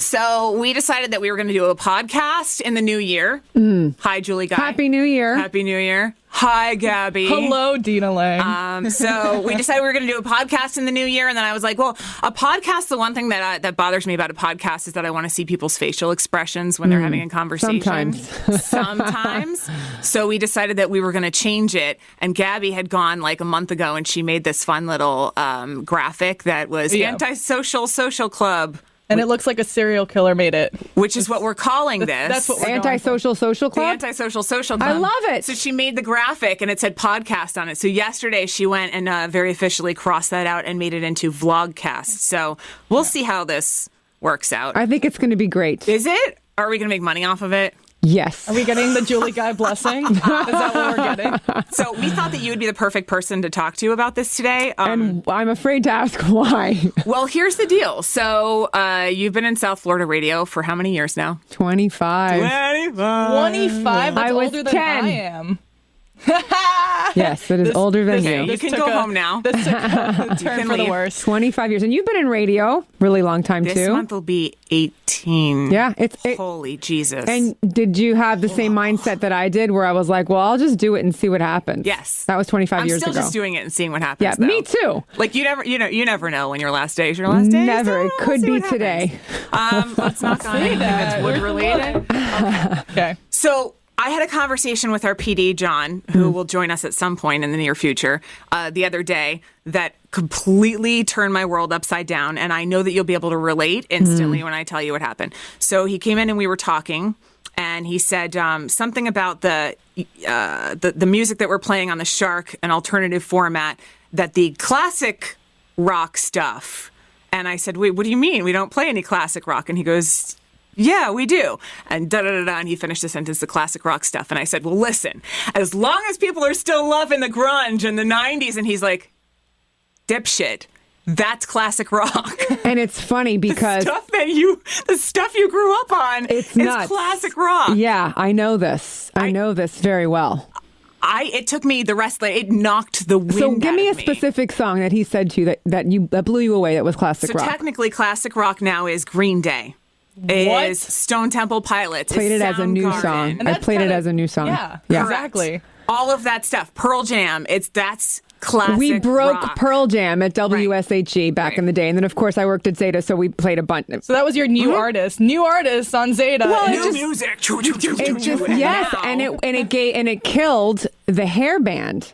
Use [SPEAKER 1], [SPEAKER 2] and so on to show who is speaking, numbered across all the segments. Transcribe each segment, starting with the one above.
[SPEAKER 1] So we decided that we were going to do a podcast in the new year. Hi, Julie Guy.
[SPEAKER 2] Happy New Year.
[SPEAKER 1] Happy New Year. Hi, Gabby.
[SPEAKER 3] Hello, Deena Lang.
[SPEAKER 1] So we decided we were going to do a podcast in the new year, and then I was like, well, a podcast, the one thing that bothers me about a podcast is that I want to see people's facial expressions when they're having a conversation. Sometimes. So we decided that we were going to change it, and Gabby had gone like a month ago, and she made this fun little graphic that was Antisocial Social Club.
[SPEAKER 3] And it looks like a serial killer made it.
[SPEAKER 1] Which is what we're calling this.
[SPEAKER 3] That's what we're
[SPEAKER 2] Antisocial Social Club?
[SPEAKER 1] The Antisocial Social Club.
[SPEAKER 2] I love it.
[SPEAKER 1] So she made the graphic and it said podcast on it. So yesterday she went and very officially crossed that out and made it into Vlogcast. So we'll see how this works out.
[SPEAKER 2] I think it's going to be great.
[SPEAKER 1] Is it? Are we going to make money off of it?
[SPEAKER 2] Yes.
[SPEAKER 3] Are we getting the Julie Guy blessing? Is that what we're getting?
[SPEAKER 1] So we thought that you would be the perfect person to talk to about this today.
[SPEAKER 2] And I'm afraid to ask why.
[SPEAKER 1] Well, here's the deal. So you've been in South Florida radio for how many years now?
[SPEAKER 2] 25.
[SPEAKER 3] 25? That's
[SPEAKER 2] I was
[SPEAKER 3] older
[SPEAKER 2] 10.
[SPEAKER 3] than I am.
[SPEAKER 2] Yes, it is older than you.
[SPEAKER 1] You can go home now.
[SPEAKER 3] This took a turn for the
[SPEAKER 1] leave.
[SPEAKER 3] worse.
[SPEAKER 2] 25 years. And you've been in radio really long time,
[SPEAKER 1] This
[SPEAKER 2] too.
[SPEAKER 1] month will be 18.
[SPEAKER 2] Yeah.
[SPEAKER 1] Holy Jesus.
[SPEAKER 2] And did you have the same mindset that I did where I was like, well, I'll just do it and see what happens?
[SPEAKER 1] Yes.
[SPEAKER 2] That was 25 years ago.
[SPEAKER 1] I'm still just doing it and seeing what happens.
[SPEAKER 2] Yeah,
[SPEAKER 1] though.
[SPEAKER 2] me too.
[SPEAKER 1] Like you never know when your last day is your last day.
[SPEAKER 2] Never.
[SPEAKER 1] So
[SPEAKER 2] It could
[SPEAKER 1] we'll see
[SPEAKER 2] be
[SPEAKER 1] what
[SPEAKER 2] today.
[SPEAKER 1] happens. Let's knock on anything that's wood related.
[SPEAKER 3] Okay.
[SPEAKER 1] So I had a conversation with our PD, John, who will join us at some point in the near future, the other day that completely turned my world upside down. And I know that you'll be able to relate instantly when I tell you what happened. So he came in and we were talking. And he said something about the music that we're playing on the Shark, an alternative format, that the classic rock stuff. And I said, wait, what do you mean? We don't play any classic rock. And he goes, yeah, we do. And da-da-da-da, and he finished the sentence, the classic rock stuff. And I said, well, listen, as long as people are still loving the grunge and the 90s, and he's like, dipshit. That's classic rock.
[SPEAKER 2] And it's funny because
[SPEAKER 1] the stuff you grew up on
[SPEAKER 2] it's
[SPEAKER 1] is
[SPEAKER 2] nuts.
[SPEAKER 1] classic rock.
[SPEAKER 2] Yeah, I know this. I know this very well.
[SPEAKER 1] It took me the rest of it knocked the wind out of me.
[SPEAKER 2] So give me a specific song that he said to you that blew you away that was classic rock.
[SPEAKER 1] So technically classic rock now is Green Day.
[SPEAKER 3] What?
[SPEAKER 1] Is Stone Temple Pilots.
[SPEAKER 2] Played it as a new
[SPEAKER 1] Soundgarden.
[SPEAKER 2] song.
[SPEAKER 3] And
[SPEAKER 2] I
[SPEAKER 3] that's
[SPEAKER 2] played it
[SPEAKER 3] kinda-
[SPEAKER 2] as a new song.
[SPEAKER 3] Yeah,
[SPEAKER 2] Yeah.
[SPEAKER 3] exactly.
[SPEAKER 1] All of that stuff. Pearl Jam. That's classic
[SPEAKER 2] We broke
[SPEAKER 1] rock.
[SPEAKER 2] Pearl Jam at WSHE back in the day. And then, of course, I worked at Zeta, so we played a bunch.
[SPEAKER 3] So that was your new artist. New artists on Zeta.
[SPEAKER 2] Well,
[SPEAKER 1] New music.
[SPEAKER 2] It just, yes, and it killed the hair band,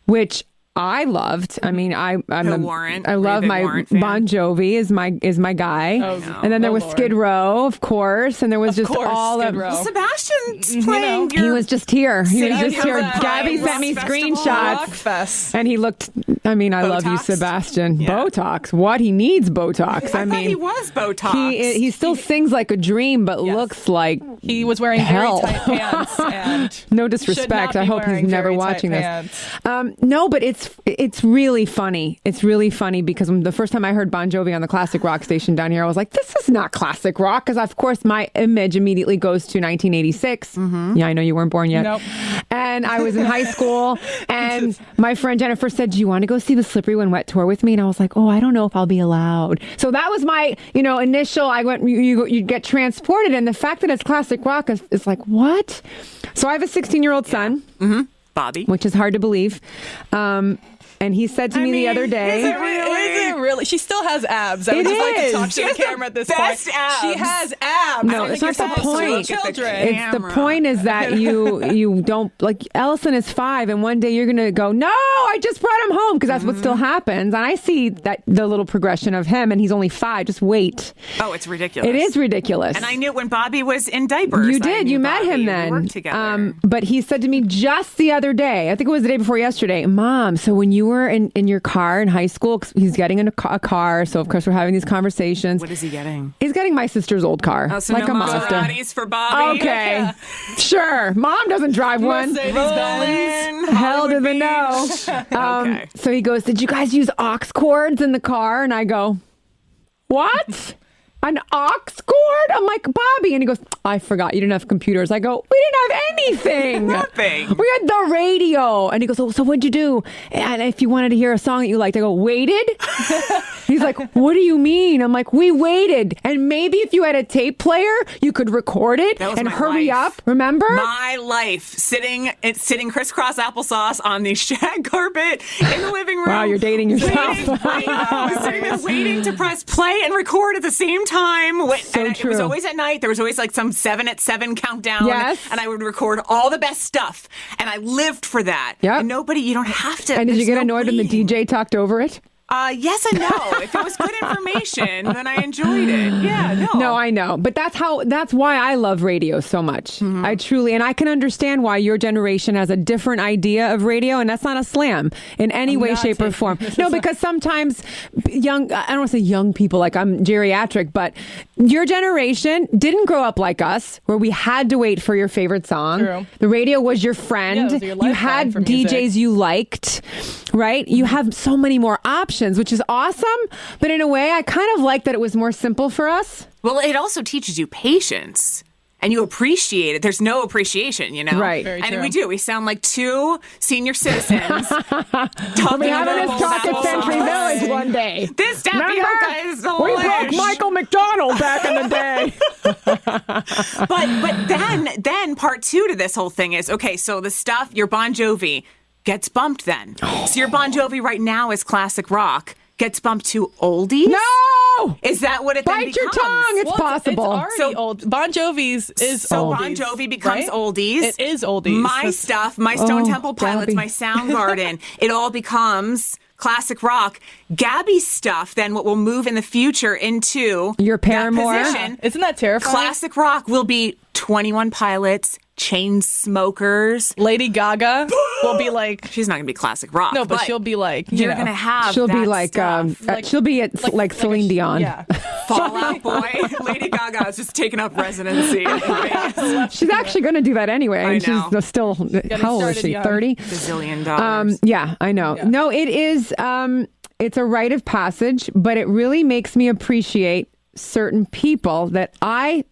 [SPEAKER 2] which I loved. I mean, I love my
[SPEAKER 1] Warrant fan.
[SPEAKER 2] Bon Jovi is my guy.
[SPEAKER 3] Oh, no.
[SPEAKER 2] And then there was
[SPEAKER 3] Lord.
[SPEAKER 2] Skid Row, of course, and there was just all
[SPEAKER 3] Skid
[SPEAKER 2] of.
[SPEAKER 3] Row.
[SPEAKER 1] Well, Sebastian's playing.
[SPEAKER 2] He was just here. He was just here.
[SPEAKER 1] Vibes
[SPEAKER 2] Gabby sent me
[SPEAKER 1] Festival.
[SPEAKER 2] screenshots.
[SPEAKER 3] Rockfest.
[SPEAKER 2] And he looked, I mean, I love you,
[SPEAKER 1] Botox?
[SPEAKER 2] Sebastian.
[SPEAKER 1] Yeah.
[SPEAKER 2] Botox. What? He needs Botox.
[SPEAKER 1] I thought he was Botox.
[SPEAKER 2] He still sings like a dream, but looks like
[SPEAKER 3] He was wearing
[SPEAKER 2] hell.
[SPEAKER 3] very tight pants. And
[SPEAKER 2] no
[SPEAKER 3] should
[SPEAKER 2] disrespect.
[SPEAKER 3] not
[SPEAKER 2] I
[SPEAKER 3] be
[SPEAKER 2] hope he's
[SPEAKER 3] wearing
[SPEAKER 2] never
[SPEAKER 3] very tight
[SPEAKER 2] watching this.
[SPEAKER 3] pants.
[SPEAKER 2] No, but it's really funny. It's really funny because the first time I heard Bon Jovi on the classic rock station down here, I was like, this is not classic rock. Because, of course, my image immediately goes to 1986. Yeah, I know you weren't born yet.
[SPEAKER 3] Nope.
[SPEAKER 2] And I was in high school. And my friend Jennifer said, do you want to go see the Slippery When Wet tour with me? And I was like, oh, I don't know if I'll be allowed. So that was my, initial, I went, you get transported. And the fact that it's classic rock is like, what? So I have a 16-year-old son.
[SPEAKER 1] Bobby.
[SPEAKER 2] Which is hard to believe. And he said to me the other day.
[SPEAKER 3] Is it really? She still has abs. I would
[SPEAKER 2] It
[SPEAKER 3] just like to
[SPEAKER 2] is.
[SPEAKER 3] talk
[SPEAKER 1] She
[SPEAKER 3] to
[SPEAKER 1] has
[SPEAKER 3] the camera at this
[SPEAKER 1] best
[SPEAKER 3] point.
[SPEAKER 1] abs.
[SPEAKER 3] She has abs.
[SPEAKER 2] No,
[SPEAKER 3] I
[SPEAKER 2] it's
[SPEAKER 3] think
[SPEAKER 2] not
[SPEAKER 3] you're
[SPEAKER 2] the
[SPEAKER 3] supposed to
[SPEAKER 2] point.
[SPEAKER 3] show children.
[SPEAKER 2] It's the point is that you don't like Ellison is 5 and one day you're going to go, no, I just brought him home because that's what still happens. And I see that the little progression of him and he's only 5. Just wait.
[SPEAKER 1] Oh, it's ridiculous.
[SPEAKER 2] It is ridiculous.
[SPEAKER 1] And I knew when Bobby was in diapers.
[SPEAKER 2] You
[SPEAKER 1] I
[SPEAKER 2] did.
[SPEAKER 1] knew
[SPEAKER 2] You met
[SPEAKER 1] Bobby.
[SPEAKER 2] him
[SPEAKER 1] We
[SPEAKER 2] then.
[SPEAKER 1] worked together.
[SPEAKER 2] But he said to me just the other day, I think it was the day before yesterday, Mom, so when you were in your car in high school, 'cause he's getting in a car, so of course we're having these conversations.
[SPEAKER 1] What is he getting?
[SPEAKER 2] He's getting my sister's old car.
[SPEAKER 1] Oh, so
[SPEAKER 2] like
[SPEAKER 1] no
[SPEAKER 2] a Mazda.
[SPEAKER 1] Maseratis for Bobby.
[SPEAKER 2] Okay. Sure. Mom doesn't drive one.
[SPEAKER 3] Mercedes-Benz.
[SPEAKER 2] Hell to the no.
[SPEAKER 1] Okay.
[SPEAKER 2] So he goes, did you guys use aux cords in the car? And I go, what? An aux cord? I'm like, Bobby. And he goes, I forgot you didn't have computers. I go, we didn't have anything.
[SPEAKER 1] Nothing.
[SPEAKER 2] We had the radio. And he goes, oh, so what'd you do? And if you wanted to hear a song that you liked, I go, waited? He's like, what do you mean? I'm like, we waited. And maybe if you had a tape player, you could record it and hurry up. Remember?
[SPEAKER 1] My life. Sitting crisscross applesauce on the shag carpet in the living room.
[SPEAKER 2] Wow, you're dating yourself.
[SPEAKER 1] Sitting there waiting to press play and record at the same time.
[SPEAKER 2] So
[SPEAKER 1] and
[SPEAKER 2] true.
[SPEAKER 1] It was always at night. There was always like some 7 at 7 countdown.
[SPEAKER 2] Yes.
[SPEAKER 1] And I would record all the best stuff. And I lived for that.
[SPEAKER 2] Yep.
[SPEAKER 1] And you don't have to.
[SPEAKER 2] And did you get annoyed when the DJ talked over it?
[SPEAKER 1] Yes and no. If it was good information, then I enjoyed it. Yeah, no.
[SPEAKER 2] No, I know. But that's why I love radio so much.
[SPEAKER 1] Mm-hmm.
[SPEAKER 2] I truly, and I can understand why your generation has a different idea of radio, and that's not a slam in any way, shape, or form. No, because sometimes I don't want to say young people, like I'm geriatric, but your generation didn't grow up like us, where we had to wait for your favorite song.
[SPEAKER 3] True.
[SPEAKER 2] The radio was your friend.
[SPEAKER 3] Yeah, it was your
[SPEAKER 2] you
[SPEAKER 3] lifeline
[SPEAKER 2] had
[SPEAKER 3] for music.
[SPEAKER 2] DJs you liked, right? You have so many more options, which is awesome. But in a way, I kind of like that it was more simple for us.
[SPEAKER 1] Well, it also teaches you patience. And you appreciate it. There's no appreciation,
[SPEAKER 2] Right.
[SPEAKER 3] Very
[SPEAKER 1] and
[SPEAKER 3] true.
[SPEAKER 1] we do. We sound like two senior citizens.
[SPEAKER 2] We'll be having this talk at Century Village one day.
[SPEAKER 1] This tapioca is
[SPEAKER 2] We broke
[SPEAKER 1] delish.
[SPEAKER 2] Michael McDonald back in the day.
[SPEAKER 1] But then part 2 to this whole thing is, okay, so the stuff, your Bon Jovi gets bumped then. So your Bon Jovi right now is classic rock, gets bumped to oldies?
[SPEAKER 2] No!
[SPEAKER 1] Is that what it then
[SPEAKER 2] Bite your
[SPEAKER 1] becomes?
[SPEAKER 2] tongue. It's possible.
[SPEAKER 3] It's already old. Bon Jovi's is
[SPEAKER 1] So
[SPEAKER 3] oldies,
[SPEAKER 1] Bon Jovi becomes
[SPEAKER 3] right?
[SPEAKER 1] oldies.
[SPEAKER 3] It is oldies.
[SPEAKER 1] My stuff, my Stone Temple Pilots,
[SPEAKER 2] Gabby.
[SPEAKER 1] my Soundgarden, it all becomes classic rock. Gabby's stuff, then what will move in the future into
[SPEAKER 2] Your Paramore.
[SPEAKER 1] that position,
[SPEAKER 3] Isn't that terrifying?
[SPEAKER 1] classic rock will be 21 Pilots, Chainsmokers.
[SPEAKER 3] Lady Gaga will be like,
[SPEAKER 1] She's not going to be classic rock.
[SPEAKER 3] no, but she'll be like,
[SPEAKER 1] you're going to have
[SPEAKER 2] She'll be
[SPEAKER 1] that
[SPEAKER 2] like,
[SPEAKER 1] stuff.
[SPEAKER 2] she'll be at like Celine Dion.
[SPEAKER 3] Yeah.
[SPEAKER 1] Fall Out Boy. Lady Gaga is just taking up residency in Vegas.
[SPEAKER 2] She's actually going to do that anyway.
[SPEAKER 1] I
[SPEAKER 2] And
[SPEAKER 1] know.
[SPEAKER 2] she's still, how old is
[SPEAKER 3] started
[SPEAKER 2] she?
[SPEAKER 3] young.
[SPEAKER 2] 30?
[SPEAKER 1] Gazillion dollars.
[SPEAKER 2] Yeah, I know.
[SPEAKER 3] Yeah.
[SPEAKER 2] No, it is, it's a rite of passage, but it really makes me appreciate certain people that I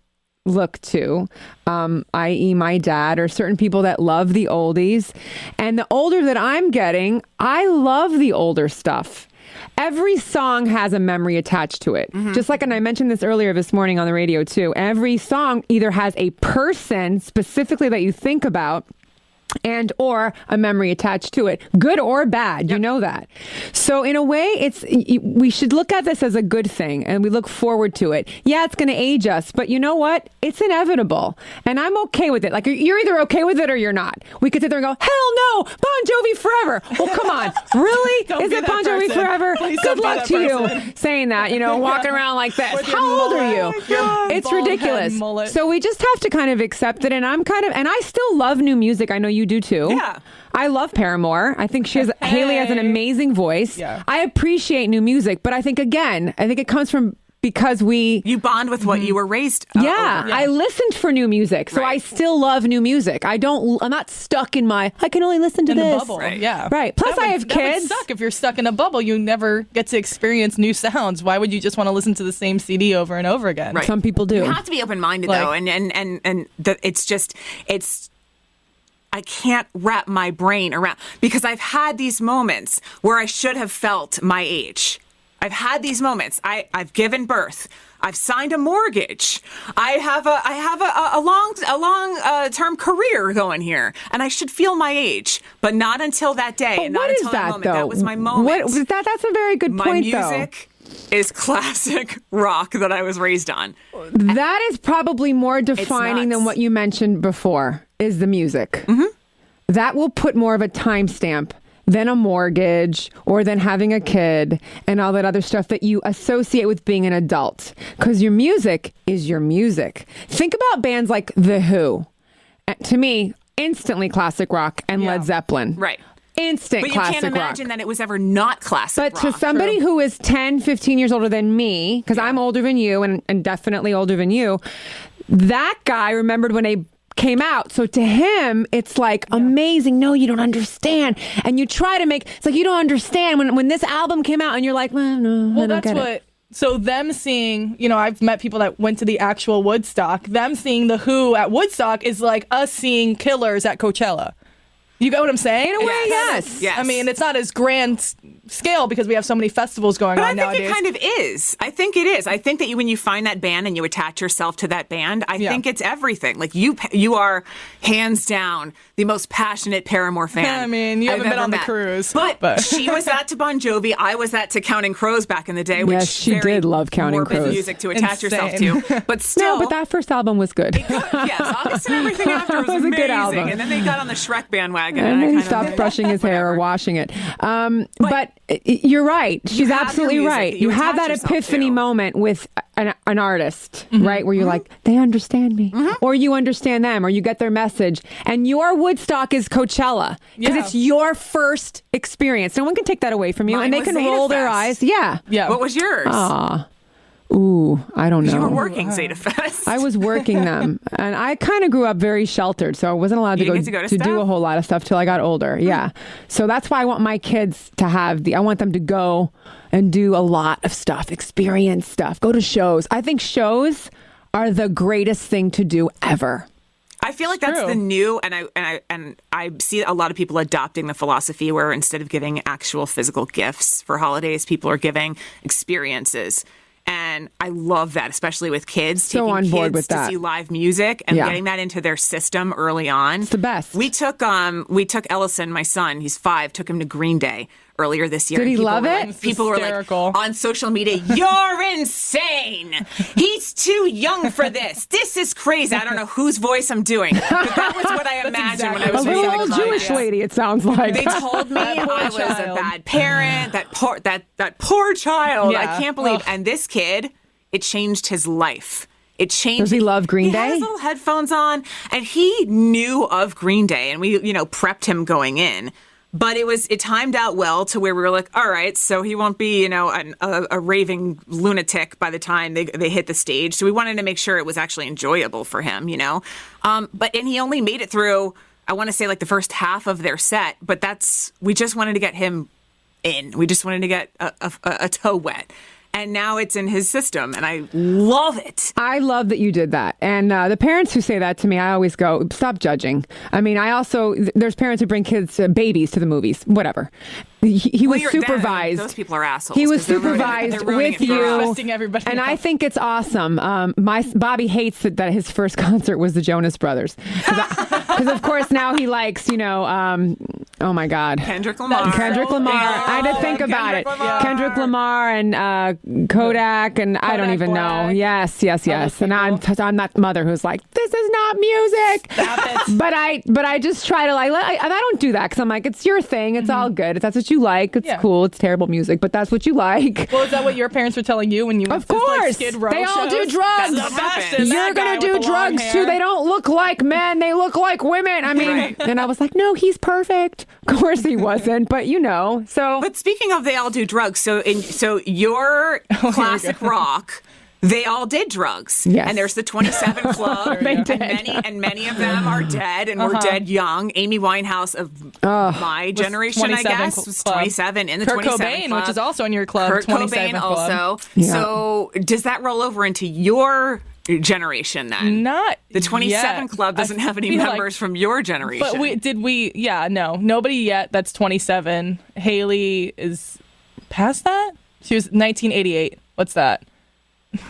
[SPEAKER 2] look to, i.e. my dad, or certain people that love the oldies. And the older that I'm getting, I love the older stuff. Every song has a memory attached to it. Just like, and I mentioned this earlier this morning on the radio too, every song either has a person specifically that you think about and or a memory attached to it, good or bad. You know that. So in a way, we should look at this as a good thing, and we look forward to it. Yeah, it's going to age us, but you know what? It's inevitable, and I'm okay with it. Like, you're either okay with it or you're not. We could sit there and go, hell no, Bon Jovi forever. Well, come on, really?
[SPEAKER 3] Don't
[SPEAKER 2] Is
[SPEAKER 3] be
[SPEAKER 2] it
[SPEAKER 3] that
[SPEAKER 2] Bon Jovi
[SPEAKER 3] person.
[SPEAKER 2] forever?
[SPEAKER 3] Please
[SPEAKER 2] Good
[SPEAKER 3] don't be
[SPEAKER 2] luck
[SPEAKER 3] that
[SPEAKER 2] to you
[SPEAKER 3] person.
[SPEAKER 2] saying that. Walking around like this.
[SPEAKER 3] With your
[SPEAKER 2] How old are
[SPEAKER 3] mullet.
[SPEAKER 2] you? It's
[SPEAKER 3] Bald head
[SPEAKER 2] ridiculous.
[SPEAKER 3] mullet.
[SPEAKER 2] So we just have to kind of accept it, and and I still love new music. I know you do too.
[SPEAKER 1] Yeah.
[SPEAKER 2] I love Paramore. I think Haley has an amazing voice.
[SPEAKER 3] Yeah.
[SPEAKER 2] I appreciate new music, but I think it comes from because
[SPEAKER 1] you bond with what you were raised over.
[SPEAKER 2] I listened for new music. So
[SPEAKER 1] Right.
[SPEAKER 2] I still love new music. I'm not stuck in I can only listen to
[SPEAKER 3] in
[SPEAKER 2] this.
[SPEAKER 3] the bubble.
[SPEAKER 1] Right.
[SPEAKER 3] Yeah.
[SPEAKER 2] Right. Plus I have
[SPEAKER 3] That would
[SPEAKER 2] kids.
[SPEAKER 3] suck if you're stuck in a bubble. You never get to experience new sounds. Why would you just want to listen to the same CD over and over again?
[SPEAKER 1] Right.
[SPEAKER 2] Some people do.
[SPEAKER 1] You have to be open-minded
[SPEAKER 3] Like-
[SPEAKER 1] though, and it's I can't wrap my brain around, because I've had these moments where I should have felt my age. I've had these moments. I've given birth. I've signed a mortgage. I have a long term career going here, and I should feel my age, but not until that day.
[SPEAKER 2] But
[SPEAKER 1] and not
[SPEAKER 2] what is
[SPEAKER 1] until
[SPEAKER 2] that
[SPEAKER 1] moment.
[SPEAKER 2] though?
[SPEAKER 1] That was my moment.
[SPEAKER 2] That's a very good
[SPEAKER 1] my
[SPEAKER 2] point
[SPEAKER 1] music is classic rock that I was raised on.
[SPEAKER 2] though. That is probably more defining than
[SPEAKER 1] nuts.
[SPEAKER 2] what you mentioned before, is the music. Mm-hmm. That will put more of a timestamp than a mortgage or than having a kid and all that other stuff that you associate with being an adult. Because your music is your music. Think about bands like The Who. To me, instantly classic rock, and Led Zeppelin.
[SPEAKER 1] Right.
[SPEAKER 2] Instant
[SPEAKER 1] But you
[SPEAKER 2] classic
[SPEAKER 1] can't
[SPEAKER 2] rock.
[SPEAKER 1] imagine that it was ever not classic
[SPEAKER 2] But
[SPEAKER 1] rock.
[SPEAKER 2] to somebody who is 10, 15 years older than me, because I'm older than you and definitely older than you, that guy remembered when they came out. So to him, it's like amazing. No, you don't understand. And you try to it's like you don't understand when this album came out and you're like, well, no, I
[SPEAKER 3] Well,
[SPEAKER 2] don't
[SPEAKER 3] that's
[SPEAKER 2] get it.
[SPEAKER 3] what So them seeing, I've met people that went to the actual Woodstock. Them seeing the Who at Woodstock is like us seeing Killers at Coachella. You get what I'm saying?
[SPEAKER 2] In a way, yes.
[SPEAKER 1] Yes.
[SPEAKER 3] I mean, it's not as grand scale because we have so many festivals going on nowadays.
[SPEAKER 1] I think it kind of is. I think it is. I think that when you find that band and you attach yourself to that band, I think it's everything. Like you are hands down the most passionate Paramore fan.
[SPEAKER 3] I mean, you haven't been on the cruise.
[SPEAKER 1] But she was that to Bon Jovi. I was that to Counting Crows back in the day. Which
[SPEAKER 2] she did love Counting
[SPEAKER 1] morbid
[SPEAKER 2] Crows.
[SPEAKER 1] music to attach yourself
[SPEAKER 3] Insane.
[SPEAKER 1] to. But still.
[SPEAKER 2] No, but that first album was good.
[SPEAKER 1] Yes, August and everything after was
[SPEAKER 2] It was a
[SPEAKER 1] amazing.
[SPEAKER 2] good album.
[SPEAKER 1] And then they got on the Shrek bandwagon.
[SPEAKER 2] And then
[SPEAKER 1] I
[SPEAKER 2] he
[SPEAKER 1] kind
[SPEAKER 2] stopped
[SPEAKER 1] of,
[SPEAKER 2] brushing his hair or washing it. But you're right. She's
[SPEAKER 1] have
[SPEAKER 2] absolutely
[SPEAKER 1] your music
[SPEAKER 2] right.
[SPEAKER 1] that you
[SPEAKER 2] You have
[SPEAKER 1] attach
[SPEAKER 2] that
[SPEAKER 1] yourself
[SPEAKER 2] epiphany
[SPEAKER 1] to.
[SPEAKER 2] moment with an artist, right? Where you're like, they understand me. Or you understand them, or you get their message. And your Woodstock is Coachella. Because it's your first experience. No one can take that away from you.
[SPEAKER 1] Mine
[SPEAKER 2] and they
[SPEAKER 1] was
[SPEAKER 2] can
[SPEAKER 1] Zeta
[SPEAKER 2] roll their
[SPEAKER 1] Fest.
[SPEAKER 2] eyes. Yeah.
[SPEAKER 3] Yeah.
[SPEAKER 1] What was yours?
[SPEAKER 2] Ooh, I don't know.
[SPEAKER 1] You were working Zeta Fest.
[SPEAKER 2] I was working them, and I kind of grew up very sheltered, so I wasn't allowed
[SPEAKER 1] You
[SPEAKER 2] to
[SPEAKER 1] didn't get to go to
[SPEAKER 2] do
[SPEAKER 1] stuff?
[SPEAKER 2] a whole lot of stuff till I got older. Yeah, so that's why I want my kids to have I want them to go and do a lot of stuff, experience stuff, go to shows. I think shows are the greatest thing to do ever.
[SPEAKER 1] I feel like that's
[SPEAKER 3] true.
[SPEAKER 1] the new, and I see a lot of people adopting the philosophy where instead of giving actual physical gifts for holidays, people are giving experiences. And I love that, especially with kids.
[SPEAKER 2] So
[SPEAKER 1] taking
[SPEAKER 2] on board
[SPEAKER 1] kids
[SPEAKER 2] with that.
[SPEAKER 1] to see live music and
[SPEAKER 2] Yeah.
[SPEAKER 1] getting that into their system early on.
[SPEAKER 2] It's the best.
[SPEAKER 1] We took Ellison, my son, he's 5, took him to Green Day earlier this year.
[SPEAKER 2] Did he
[SPEAKER 1] And people
[SPEAKER 2] love
[SPEAKER 1] were
[SPEAKER 2] it?
[SPEAKER 1] like-
[SPEAKER 3] It's
[SPEAKER 1] people were
[SPEAKER 3] hysterical.
[SPEAKER 1] like on social media, "You're insane. He's too young for this. This is crazy." I don't know whose voice I'm doing, but that was what I imagined when I
[SPEAKER 3] exactly
[SPEAKER 1] was
[SPEAKER 2] A
[SPEAKER 3] what
[SPEAKER 1] reading
[SPEAKER 2] little
[SPEAKER 1] the
[SPEAKER 2] old
[SPEAKER 1] comments.
[SPEAKER 2] Jewish lady, it sounds like.
[SPEAKER 1] They told me
[SPEAKER 3] That poor
[SPEAKER 1] I was a
[SPEAKER 3] child.
[SPEAKER 1] bad parent. That poor child. I
[SPEAKER 3] Yeah.
[SPEAKER 1] can't believe.
[SPEAKER 3] Ugh.
[SPEAKER 1] And this kid, it changed his life. It changed.
[SPEAKER 2] Does he love Green
[SPEAKER 1] He had
[SPEAKER 2] Day?
[SPEAKER 1] his little headphones on, and he knew of Green Day, and we, prepped him going in. But it timed out well to where we were like, all right, so he won't be, a raving lunatic by the time they hit the stage. So we wanted to make sure it was actually enjoyable for him, and he only made it through, I want to say like the first half of their set, but we just wanted to get him in. We just wanted to get a toe wet. And now it's in his system, and I love it.
[SPEAKER 2] I love that you did that. And the parents who say that to me, I always go, stop judging. I mean, there's parents who bring babies to the movies, whatever. He was supervised.
[SPEAKER 1] Those people are assholes.
[SPEAKER 2] He was
[SPEAKER 1] 'cause they're
[SPEAKER 2] supervised
[SPEAKER 1] ruining
[SPEAKER 2] with
[SPEAKER 1] it for
[SPEAKER 2] you.
[SPEAKER 1] us.
[SPEAKER 3] Twisting everybody
[SPEAKER 2] And I
[SPEAKER 3] up.
[SPEAKER 2] think it's awesome. Bobby hates that his first concert was the Jonas Brothers. Because, of course, now he likes, oh my God.
[SPEAKER 1] Kendrick Lamar.
[SPEAKER 2] Kendrick Lamar. I had to think about it. Kendrick Lamar and Kodak, and I don't even know.
[SPEAKER 3] Black.
[SPEAKER 2] Yes. And I'm that mother who's like, this is not music.
[SPEAKER 3] Stop it.
[SPEAKER 2] But I just try to I don't do that because I'm like, it's your thing. It's all good. If that's what you like, it's
[SPEAKER 3] Yeah.
[SPEAKER 2] cool. It's terrible music, but that's what you like.
[SPEAKER 3] Well, is that what your parents were telling you when you went
[SPEAKER 2] Of
[SPEAKER 3] to like,
[SPEAKER 2] course.
[SPEAKER 3] Skid Row
[SPEAKER 2] They all do
[SPEAKER 3] shows?
[SPEAKER 2] drugs.
[SPEAKER 3] That's the best.
[SPEAKER 1] You're
[SPEAKER 3] And
[SPEAKER 2] You're
[SPEAKER 3] that guy
[SPEAKER 2] gonna do
[SPEAKER 3] with the long
[SPEAKER 2] drugs
[SPEAKER 3] hair.
[SPEAKER 2] too. They don't look like men. They look like women. I mean,
[SPEAKER 1] Right.
[SPEAKER 2] and I was like, no, he's perfect. Of course he wasn't, but so.
[SPEAKER 1] But speaking of they all do drugs, so your classic rock, they all did drugs.
[SPEAKER 2] Yes.
[SPEAKER 1] And there's the 27 Club.
[SPEAKER 2] They
[SPEAKER 1] and
[SPEAKER 2] did.
[SPEAKER 1] many of them are dead and were dead young. Amy Winehouse of my generation, I
[SPEAKER 3] 27
[SPEAKER 1] guess, was
[SPEAKER 3] Club.
[SPEAKER 1] 27 in the
[SPEAKER 3] Kurt
[SPEAKER 1] 27
[SPEAKER 3] Cobain,
[SPEAKER 1] Club.
[SPEAKER 3] which is also in your club.
[SPEAKER 1] Kurt
[SPEAKER 3] 27
[SPEAKER 1] Cobain
[SPEAKER 3] Club.
[SPEAKER 1] also.
[SPEAKER 2] Yeah.
[SPEAKER 1] So does that roll over into your generation then?
[SPEAKER 3] Not
[SPEAKER 1] The 27
[SPEAKER 3] yet.
[SPEAKER 1] Club doesn't
[SPEAKER 3] I
[SPEAKER 1] have any
[SPEAKER 3] feel like-
[SPEAKER 1] members from your generation.
[SPEAKER 3] But yeah, no. Nobody yet that's 27. Haley is past that? She was 1988. What's that?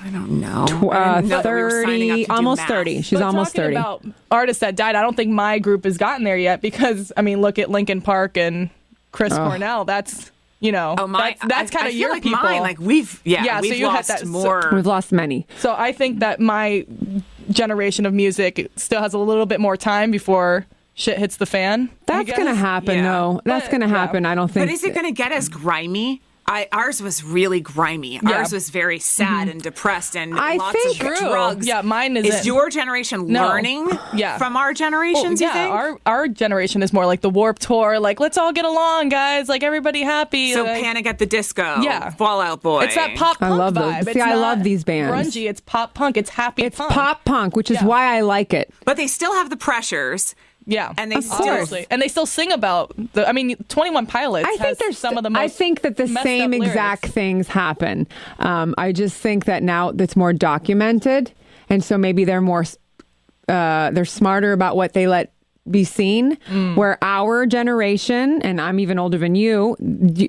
[SPEAKER 1] I don't know. I didn't know that we were signing up
[SPEAKER 2] 30,
[SPEAKER 1] to do
[SPEAKER 2] almost
[SPEAKER 1] math.
[SPEAKER 2] 30. She's
[SPEAKER 3] But
[SPEAKER 2] almost
[SPEAKER 3] talking
[SPEAKER 2] 30.
[SPEAKER 3] about artists that died, I don't think my group has gotten there yet because, I mean, look at Linkin Park and Chris Cornell. That's,
[SPEAKER 1] Oh, my!
[SPEAKER 3] that's kind
[SPEAKER 1] I
[SPEAKER 3] of
[SPEAKER 1] feel
[SPEAKER 3] your
[SPEAKER 1] like
[SPEAKER 3] people.
[SPEAKER 1] mine. Like we've
[SPEAKER 3] so
[SPEAKER 1] we've
[SPEAKER 3] you had
[SPEAKER 1] lost
[SPEAKER 3] that- so-
[SPEAKER 1] more.
[SPEAKER 2] We've lost many.
[SPEAKER 3] So I think that my generation of music still has a little bit more time before shit hits the fan. I
[SPEAKER 2] That's going to
[SPEAKER 3] guess.
[SPEAKER 2] happen,
[SPEAKER 1] Yeah.
[SPEAKER 2] though. That's going to
[SPEAKER 3] yeah.
[SPEAKER 2] happen. I don't think.
[SPEAKER 1] But is it going to get as grimy? Ours was really grimy.
[SPEAKER 3] Yeah.
[SPEAKER 1] Ours was very sad and depressed and
[SPEAKER 2] I
[SPEAKER 1] lots
[SPEAKER 2] think-
[SPEAKER 1] of
[SPEAKER 3] True.
[SPEAKER 1] drugs.
[SPEAKER 3] Yeah, mine isn't.
[SPEAKER 1] Is your generation
[SPEAKER 3] No.
[SPEAKER 1] learning
[SPEAKER 3] Yeah.
[SPEAKER 1] from our generations, you think?
[SPEAKER 3] our generation is more like the Warped Tour, like let's all get along, guys, like everybody happy.
[SPEAKER 1] So
[SPEAKER 3] like,
[SPEAKER 1] Panic at the Disco,
[SPEAKER 3] Yeah.
[SPEAKER 1] Fallout Boy.
[SPEAKER 3] it's that pop
[SPEAKER 2] I
[SPEAKER 3] punk
[SPEAKER 2] love those.
[SPEAKER 3] vibe.
[SPEAKER 2] See,
[SPEAKER 3] It's
[SPEAKER 2] I
[SPEAKER 3] not
[SPEAKER 2] love these bands.
[SPEAKER 3] Grungy, it's pop punk, it's happy
[SPEAKER 2] It's
[SPEAKER 3] punk.
[SPEAKER 2] pop punk, which is
[SPEAKER 3] Yeah.
[SPEAKER 2] why I like it.
[SPEAKER 1] But they still have the pressures
[SPEAKER 3] Yeah,
[SPEAKER 1] And they
[SPEAKER 3] of
[SPEAKER 1] still-
[SPEAKER 3] course. And they still sing about 21 Pilots.
[SPEAKER 2] I think
[SPEAKER 3] has
[SPEAKER 2] there's
[SPEAKER 3] some of the most
[SPEAKER 2] I think that the
[SPEAKER 3] messed
[SPEAKER 2] same
[SPEAKER 3] up lyrics.
[SPEAKER 2] exact things happen. I just think that now it's more documented, and so maybe they're smarter about what they let be seen. Where our generation, and I'm even older than you,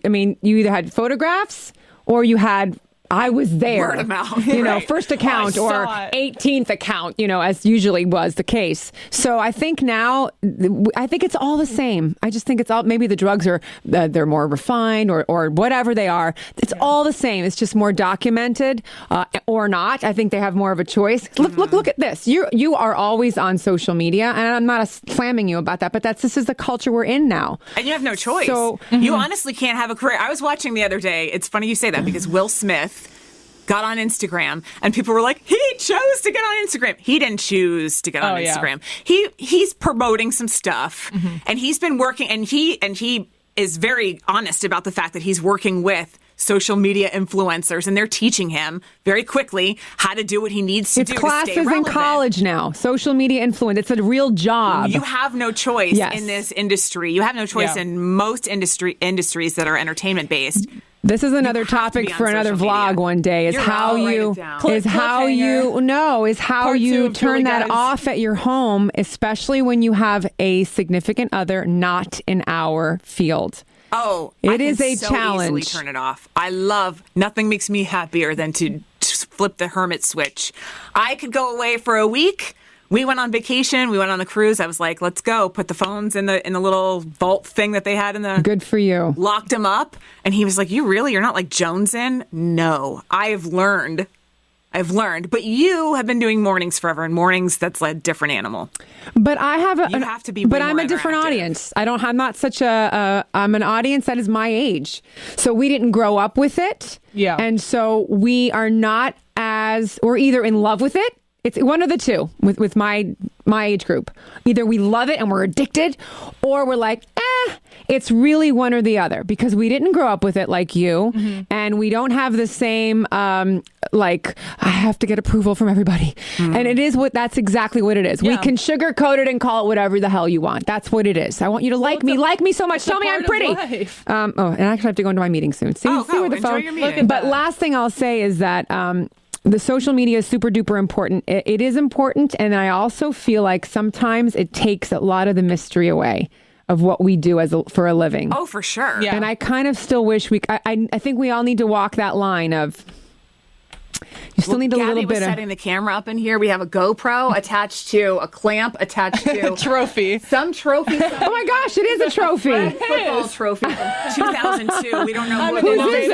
[SPEAKER 2] I mean, you either had photographs or you had. I was there.
[SPEAKER 1] Word of mouth.
[SPEAKER 2] You know,
[SPEAKER 3] Right.
[SPEAKER 2] first account
[SPEAKER 3] Oh, I
[SPEAKER 2] or
[SPEAKER 3] saw it.
[SPEAKER 2] 18th account, as usually was the case. So I think now, I think it's all the same. I just think it's all, maybe the drugs are, they're more refined or whatever they are. It's all the same. It's just more documented or not. I think they have more of a choice. Look at this. You are always on social media, and I'm not slamming you about that, but this is the culture we're in now.
[SPEAKER 1] And you have no choice.
[SPEAKER 2] So-
[SPEAKER 1] you honestly can't have a career. I was watching the other day. It's funny you say that because Will Smith got on Instagram and people were like, he chose to get on Instagram. He didn't choose to get on
[SPEAKER 3] yeah.
[SPEAKER 1] Instagram. He's promoting some stuff and he's been working and he is very honest about the fact that he's working with social media influencers and they're teaching him very quickly how to do what he needs to
[SPEAKER 2] It's
[SPEAKER 1] do to
[SPEAKER 2] classes
[SPEAKER 1] stay
[SPEAKER 2] in
[SPEAKER 1] relevant.
[SPEAKER 2] college now. Social media influence. It's a real job.
[SPEAKER 1] You have no choice
[SPEAKER 2] Yes.
[SPEAKER 1] in this industry. You have no choice
[SPEAKER 3] Yeah.
[SPEAKER 1] in most industries that are entertainment based.
[SPEAKER 2] This is another
[SPEAKER 1] have to
[SPEAKER 2] topic
[SPEAKER 1] be on
[SPEAKER 2] for another
[SPEAKER 1] social
[SPEAKER 2] vlog
[SPEAKER 1] media.
[SPEAKER 2] one day. Is
[SPEAKER 1] You're
[SPEAKER 2] how
[SPEAKER 1] right. Write
[SPEAKER 2] you
[SPEAKER 1] it down.
[SPEAKER 2] is how
[SPEAKER 3] Part two
[SPEAKER 2] you
[SPEAKER 3] of
[SPEAKER 2] turn
[SPEAKER 3] Julie
[SPEAKER 2] that
[SPEAKER 3] Guys.
[SPEAKER 2] off at your home, especially when you have a significant other not in our field.
[SPEAKER 1] Oh,
[SPEAKER 2] It
[SPEAKER 1] I can
[SPEAKER 2] is a
[SPEAKER 1] so
[SPEAKER 2] challenge.
[SPEAKER 1] Easily turn it off. Nothing makes me happier than to just flip the hermit switch. I could go away for a week. We went on vacation. We went on a cruise. I was like, let's go. Put the phones in the little vault thing that they had in the.
[SPEAKER 2] Good for you.
[SPEAKER 1] Locked them up, and he was like, you're not like Jonesin? No, I've learned. But you have been doing mornings forever, and mornings, that's like a different animal.
[SPEAKER 2] But I have a.
[SPEAKER 1] You have to be
[SPEAKER 2] But
[SPEAKER 1] way
[SPEAKER 2] I'm
[SPEAKER 1] more
[SPEAKER 2] a different
[SPEAKER 1] interactive.
[SPEAKER 2] audience. I'm not such a. I'm an audience that is my age, so we didn't grow up with it.
[SPEAKER 3] Yeah.
[SPEAKER 2] And so we are not as. We're either in love with it. It's one of the two with my age group. Either we love it and we're addicted, or we're like, it's really one or the other because we didn't grow up with it like you, and we don't have the same like I have to get approval from everybody. And it is that's exactly what it is. We
[SPEAKER 3] Yeah.
[SPEAKER 2] can sugarcoat it and call it whatever the hell you want. That's what it is. I want you to like me so much. Tell me I'm
[SPEAKER 3] part of
[SPEAKER 2] pretty.
[SPEAKER 3] life.
[SPEAKER 2] And I actually have to go into my meeting soon. See,
[SPEAKER 1] Oh,
[SPEAKER 2] see
[SPEAKER 1] go.
[SPEAKER 2] where the
[SPEAKER 1] Enjoy
[SPEAKER 2] phone.
[SPEAKER 1] your meeting.
[SPEAKER 3] Look at
[SPEAKER 2] But
[SPEAKER 3] that.
[SPEAKER 2] last thing I'll say is that the social media is super duper important. It is important, and I also feel like sometimes it takes a lot of the mystery away of what we do for a living.
[SPEAKER 1] Oh, for sure.
[SPEAKER 3] Yeah.
[SPEAKER 2] And I kind of still wish I think we all need to walk that line of. You still need a
[SPEAKER 1] Gabby
[SPEAKER 2] little
[SPEAKER 1] was
[SPEAKER 2] bit of.
[SPEAKER 1] setting the camera up in here. We have a GoPro attached to a clamp attached to
[SPEAKER 3] Trophy.
[SPEAKER 1] some trophy.
[SPEAKER 2] Oh my gosh, it is a trophy.
[SPEAKER 1] Football trophy from 2002. We don't know who
[SPEAKER 3] Whose
[SPEAKER 1] belongs
[SPEAKER 2] is
[SPEAKER 1] to.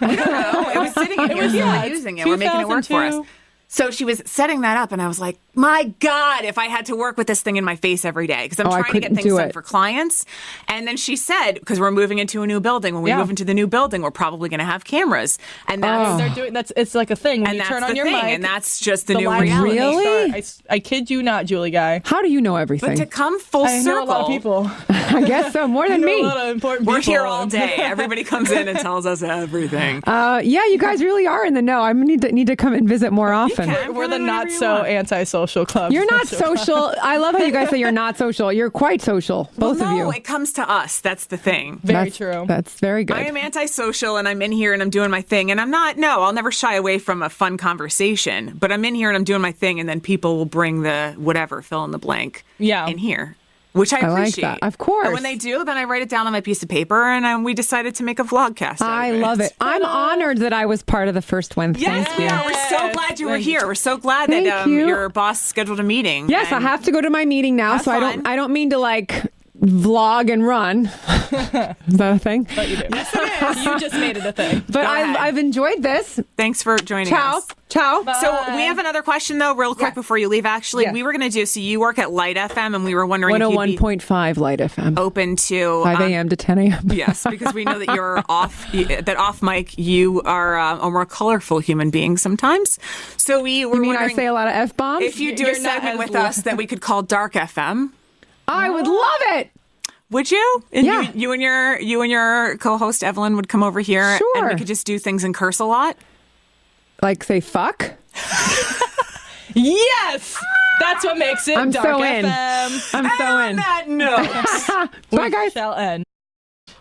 [SPEAKER 2] it?
[SPEAKER 1] We don't know. It was sitting in here.
[SPEAKER 3] was-
[SPEAKER 1] We're
[SPEAKER 3] yeah,
[SPEAKER 1] not
[SPEAKER 3] it's
[SPEAKER 1] using it. We're making it work for us.
[SPEAKER 3] 2002.
[SPEAKER 1] So she was setting that up, and I was like, my God, if I had to work with this thing in my face every day, because I'm
[SPEAKER 2] I
[SPEAKER 1] trying to get
[SPEAKER 2] couldn't
[SPEAKER 1] things
[SPEAKER 2] do
[SPEAKER 1] done
[SPEAKER 2] it.
[SPEAKER 1] for clients. And then she said, because we're moving into a new building, when we
[SPEAKER 3] Yeah.
[SPEAKER 1] move into the new building, we're probably going to have cameras. And that's,
[SPEAKER 3] They're doing it's like a thing when
[SPEAKER 1] and
[SPEAKER 3] you
[SPEAKER 1] that's
[SPEAKER 3] turn
[SPEAKER 1] the
[SPEAKER 3] on your
[SPEAKER 1] thing,
[SPEAKER 3] mic.
[SPEAKER 1] and that's just the,
[SPEAKER 3] the
[SPEAKER 1] new
[SPEAKER 3] live
[SPEAKER 1] reality.
[SPEAKER 3] stream will
[SPEAKER 2] Really?
[SPEAKER 3] start. I kid you not, Julie Guy.
[SPEAKER 2] How do you know
[SPEAKER 1] But
[SPEAKER 2] everything?
[SPEAKER 1] to come full
[SPEAKER 3] I
[SPEAKER 1] circle,
[SPEAKER 3] know a lot of people.
[SPEAKER 2] I guess so, more
[SPEAKER 3] I
[SPEAKER 2] than
[SPEAKER 3] know
[SPEAKER 2] me.
[SPEAKER 3] a lot of important
[SPEAKER 1] we're
[SPEAKER 3] people.
[SPEAKER 1] here all day. Everybody comes in and tells us everything.
[SPEAKER 2] Yeah, you guys really are in the know. I need to come and visit more often.
[SPEAKER 1] can.
[SPEAKER 3] We're the
[SPEAKER 1] Whatever
[SPEAKER 3] not
[SPEAKER 1] you
[SPEAKER 3] so
[SPEAKER 1] want.
[SPEAKER 3] antisocial club.
[SPEAKER 2] You're not social. I love how you guys say you're not social. You're quite social, both
[SPEAKER 1] well,
[SPEAKER 2] of
[SPEAKER 1] no,
[SPEAKER 2] you.
[SPEAKER 1] it comes to us. That's the thing.
[SPEAKER 3] Very true.
[SPEAKER 2] That's very good.
[SPEAKER 1] I am antisocial and I'm in here and I'm doing my thing. And I'll never shy away from a fun conversation. But I'm in here and I'm doing my thing. And then people will bring the whatever, fill in the blank
[SPEAKER 3] Yeah.
[SPEAKER 1] in here, which I
[SPEAKER 2] I like
[SPEAKER 1] appreciate.
[SPEAKER 2] that. Of course.
[SPEAKER 1] And when they do, then I write it down on my piece of paper and we decided to make a vlogcast.
[SPEAKER 2] I love it. I'm honored that I was part of the first one.
[SPEAKER 1] Yes,
[SPEAKER 2] Thank
[SPEAKER 1] we
[SPEAKER 2] you.
[SPEAKER 1] are. We're so glad you were
[SPEAKER 3] Thank you.
[SPEAKER 1] here. We're so glad
[SPEAKER 2] Thank
[SPEAKER 1] that
[SPEAKER 2] you.
[SPEAKER 1] your boss scheduled a meeting.
[SPEAKER 2] Yes, I
[SPEAKER 1] And
[SPEAKER 2] have to go to my meeting now,
[SPEAKER 1] Have
[SPEAKER 2] so
[SPEAKER 1] fun.
[SPEAKER 2] I don't mean to like vlog and run. Is that a thing?
[SPEAKER 3] But you do. Yes, it is. You just made it a thing.
[SPEAKER 2] But
[SPEAKER 1] Go ahead.
[SPEAKER 2] I've enjoyed this.
[SPEAKER 1] Thanks for joining
[SPEAKER 2] Ciao.
[SPEAKER 1] us.
[SPEAKER 2] Ciao.
[SPEAKER 1] So we have another question though, real quick
[SPEAKER 2] Yeah.
[SPEAKER 1] before you leave. Actually,
[SPEAKER 2] Yeah.
[SPEAKER 1] we were going to do. So you work at Light FM, and we were wondering if you'd be
[SPEAKER 2] 101.5 Light FM.
[SPEAKER 1] open to
[SPEAKER 2] 5 a.m. to 10 a.m.
[SPEAKER 1] Yes, because we know that you're off mic. You are a more colorful human being sometimes. So we were
[SPEAKER 2] You mean I
[SPEAKER 1] wondering
[SPEAKER 2] say a lot of F-bombs?
[SPEAKER 1] if you do a
[SPEAKER 3] You're not
[SPEAKER 1] segment
[SPEAKER 3] as
[SPEAKER 1] with us that we could call Dark FM.
[SPEAKER 2] I would love it.
[SPEAKER 1] Would you? And
[SPEAKER 2] Yeah.
[SPEAKER 1] You and your co-host Evelyn would come over here, and
[SPEAKER 2] Sure.
[SPEAKER 1] we could just do things and curse a lot.
[SPEAKER 2] Like say fuck.
[SPEAKER 3] Yes. That's what makes it
[SPEAKER 2] I'm
[SPEAKER 3] Dark
[SPEAKER 2] so in.
[SPEAKER 3] FM.
[SPEAKER 2] I'm so
[SPEAKER 1] On
[SPEAKER 2] in.
[SPEAKER 1] that note.
[SPEAKER 2] Bye, guys.
[SPEAKER 3] Shall end.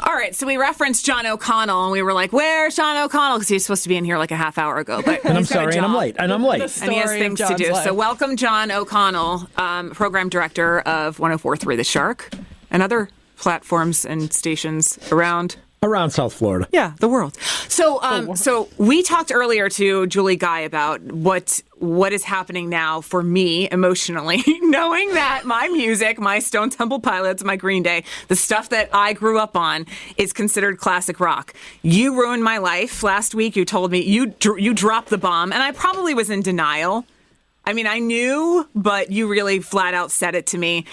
[SPEAKER 1] All right, so we referenced John O'Connell, and we were like, where's John O'Connell? Because he was supposed to be in here like a half hour ago. But
[SPEAKER 4] And I'm
[SPEAKER 1] he's got a
[SPEAKER 4] sorry, and I'm
[SPEAKER 1] job.
[SPEAKER 4] late. And I'm late.
[SPEAKER 1] And he has
[SPEAKER 3] Story of
[SPEAKER 1] things to
[SPEAKER 3] John's
[SPEAKER 1] do.
[SPEAKER 3] life.
[SPEAKER 1] So welcome, John O'Connell, program director of 104.3 The Shark and other platforms and stations around.
[SPEAKER 4] Around South Florida.
[SPEAKER 1] Yeah, the world. So, so we talked earlier to Julie Guy about what is happening now for me emotionally, knowing that my music, my Stone Temple Pilots, my Green Day, the stuff that I grew up on is considered classic rock. You ruined my life last week. You told me you dropped the bomb, and I probably was in denial. I mean, I knew, but you really flat out said it to me,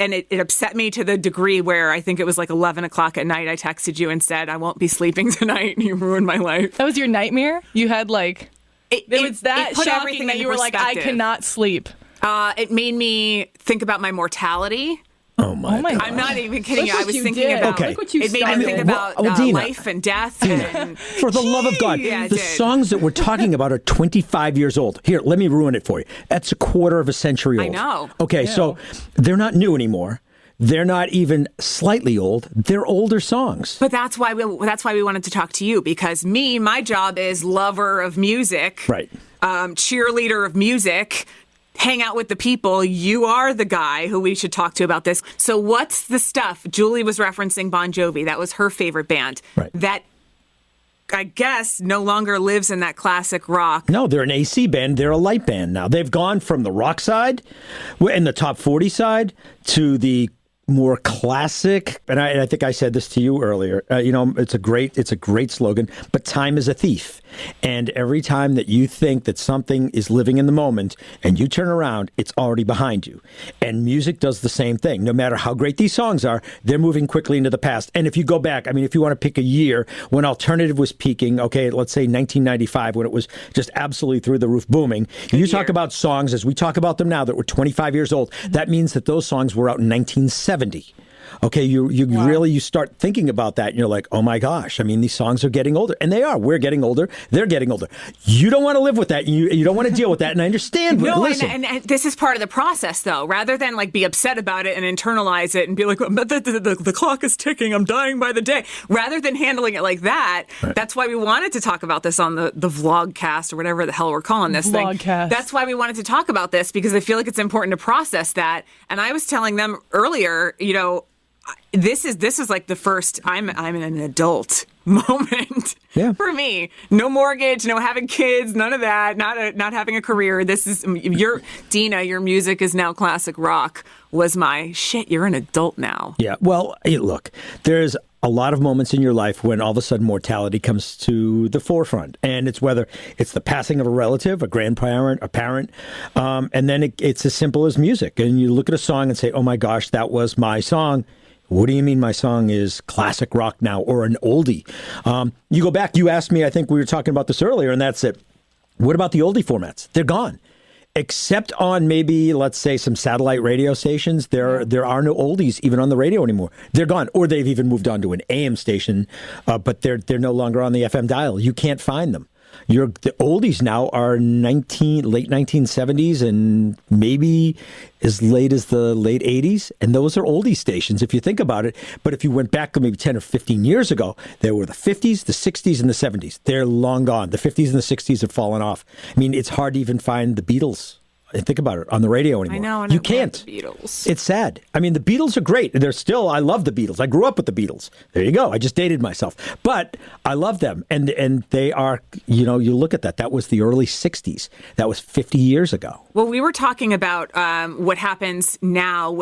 [SPEAKER 1] and it upset me to the degree where I think it was like 11 o'clock at night. I texted you and said, I won't be sleeping tonight. You ruined my life.
[SPEAKER 3] That was your nightmare? You had like... It was that
[SPEAKER 1] put
[SPEAKER 3] shocking
[SPEAKER 1] everything
[SPEAKER 3] that
[SPEAKER 1] into
[SPEAKER 3] you were like, I
[SPEAKER 1] perspective.
[SPEAKER 3] cannot sleep.
[SPEAKER 1] It made me think about my mortality.
[SPEAKER 4] Oh my
[SPEAKER 3] my
[SPEAKER 4] God.
[SPEAKER 1] I'm not even kidding
[SPEAKER 3] Look
[SPEAKER 1] you. I
[SPEAKER 3] what
[SPEAKER 1] was
[SPEAKER 3] you
[SPEAKER 1] thinking
[SPEAKER 3] did.
[SPEAKER 1] about
[SPEAKER 4] Okay.
[SPEAKER 3] Look what you
[SPEAKER 1] it made me
[SPEAKER 3] started.
[SPEAKER 1] think about
[SPEAKER 4] Deena.
[SPEAKER 1] life and death. And,
[SPEAKER 4] For the love of God,
[SPEAKER 1] Yeah, it
[SPEAKER 4] the
[SPEAKER 1] did.
[SPEAKER 4] songs that we're talking about are 25 years old. Here, let me ruin it for you. That's a quarter of a century old.
[SPEAKER 1] I know.
[SPEAKER 4] Okay, so they're not new anymore. They're not even slightly old. They're older songs.
[SPEAKER 1] But that's why we wanted to talk to you, because my job is lover of music,
[SPEAKER 4] Right.
[SPEAKER 1] Cheerleader of music, hang out with the people. You are the guy who we should talk to about this. So what's the stuff? Julie was referencing Bon Jovi. That was her favorite band.
[SPEAKER 4] Right.
[SPEAKER 1] That I guess no longer lives in that classic rock.
[SPEAKER 4] No, they're an AC band. They're a light band now. They've gone from the rock side and the top 40 side to the more classic, and I think I said this to you earlier. It's a great slogan. But time is a thief, and every time that you think that something is living in the moment, and you turn around, it's already behind you. And music does the same thing. No matter how great these songs are, they're moving quickly into the past. And if you go back, I mean, if you want to pick a year when alternative was peaking, okay, let's say 1995, when it was just absolutely through the roof booming. You talk about songs as we talk about them now that were 25 years old. That means that those songs were out in 1970. Okay, you start thinking about that, and you're like, oh my gosh, I mean, these songs are getting older, and they are. We're getting older. They're getting older. You don't want to live with that. You don't want to deal with that, and I understand.
[SPEAKER 1] No,
[SPEAKER 4] Listen.
[SPEAKER 1] and this is part of the process, though. Rather than like be upset about it and internalize it and be like, but the clock is ticking, I'm dying by the day. Rather than handling it like that, that's why we wanted to talk about this on the Vlogcast or whatever the hell we're calling this
[SPEAKER 3] Vlogcast.
[SPEAKER 1] thing. That's why we wanted to talk about this, because I feel like it's important to process that. And I was telling them earlier, this is like the first I'm an adult moment for me. No mortgage, no having kids, none of that. Not having a career. This is Deena. Your music is now classic rock. Was my shit. You're an adult now.
[SPEAKER 4] Yeah. Well, hey, look, there's a lot of moments in your life when all of a sudden mortality comes to the forefront, and it's whether it's the passing of a relative, a grandparent, a parent, and then it's as simple as music. And you look at a song and say, "Oh my gosh, that was my song." What do you mean my song is classic rock now or an oldie? You go back, you asked me, I think we were talking about this earlier, and that's it. What about the oldie formats? They're gone. Except on maybe, let's say, some satellite radio stations, there are no oldies even on the radio anymore. They're gone. Or they've even moved on to an AM station, but they're no longer on the FM dial. You can't find them. The oldies now are late 1970s and maybe as late as the late 80s. And those are oldie stations, if you think about it. But if you went back to maybe 10 or 15 years ago, there were the 50s, the 60s, and the 70s. They're long gone. The 50s and the 60s have fallen off. I mean, it's hard to even find the Beatles. Think about it, on the radio anymore.
[SPEAKER 1] I know. And
[SPEAKER 4] you can't.
[SPEAKER 1] The Beatles.
[SPEAKER 4] It's sad. I mean, the Beatles are great. I love the Beatles. I grew up with the Beatles. There you go. I just dated myself. But I love them. And they are, you look at that. That was the early 60s. That was 50 years ago.
[SPEAKER 1] Well, we were talking about what happens now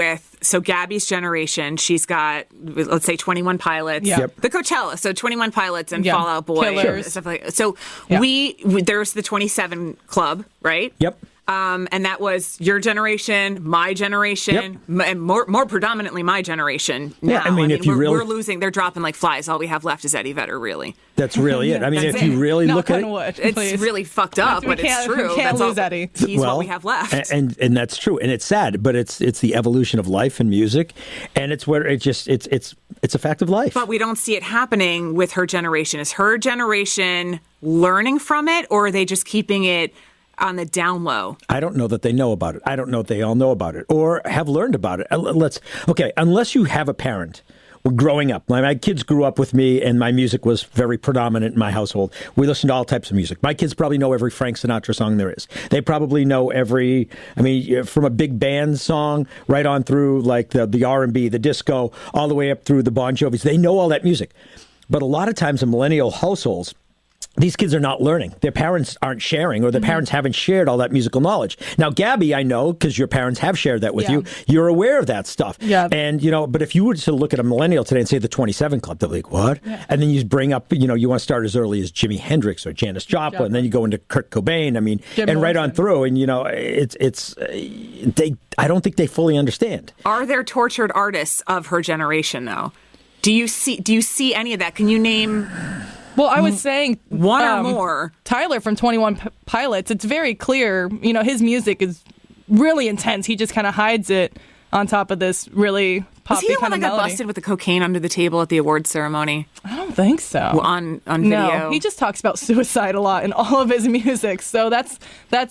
[SPEAKER 1] so Gabby's generation, she's got, let's say, 21 Pilots, the Coachella, so 21 Pilots and Fall Out Boy, and stuff like that. So there's the 27 Club, right?
[SPEAKER 4] Yep.
[SPEAKER 1] And that was your generation, my generation, and more predominantly my generation. Now.
[SPEAKER 4] Yeah, I mean, if you really...
[SPEAKER 1] we're losing, they're dropping like flies. All we have left is Eddie Vedder, really.
[SPEAKER 4] That's really it. I mean, if you really look at it,
[SPEAKER 1] it's really fucked up, but it's true.
[SPEAKER 3] We can't
[SPEAKER 1] That's
[SPEAKER 3] lose Eddie.
[SPEAKER 1] He's what we have left.
[SPEAKER 4] And that's true, and it's sad, but it's the evolution of life and music, and it's where it's a fact of life.
[SPEAKER 1] But we don't see it happening with her generation. Is her generation learning from it, or are they just keeping it on the down low.
[SPEAKER 4] I don't know that they know about it. I don't know if they all know about it or have learned about it. Unless you have a parent. Growing up, my kids grew up with me, and my music was very predominant in my household. We listened to all types of music. My kids probably know every Frank Sinatra song there is. They probably know from a big band song right on through like the R&B, the disco, all the way up through the Bon Jovis. They know all that music. But a lot of times in millennial households, these kids are not learning. Their parents aren't sharing, or their parents haven't shared all that musical knowledge. Now, Gabby, I know, because your parents have shared that with you. You're aware of that stuff.
[SPEAKER 3] Yeah.
[SPEAKER 4] And, but if you were to look at a millennial today and say the 27 Club, they're like, what? Yeah. And then you bring up, you want to start as early as Jimi Hendrix or Janis Joplin, and then you go into Kurt Cobain.
[SPEAKER 3] Jim
[SPEAKER 4] right on through. And, I don't think they fully understand.
[SPEAKER 1] Are there tortured artists of her generation, though? Do you see any of that? Can you name...
[SPEAKER 3] Well, I was saying
[SPEAKER 1] one or more.
[SPEAKER 3] Tyler from 21 Pilots, it's very clear, his music is really intense. He just kind of hides it on top of this really poppy kind of melody. Was he the one that got busted with
[SPEAKER 1] the cocaine under the table at the awards ceremony?
[SPEAKER 3] I don't think so.
[SPEAKER 1] On video?
[SPEAKER 3] No, he just talks about suicide a lot in all of his music. So that's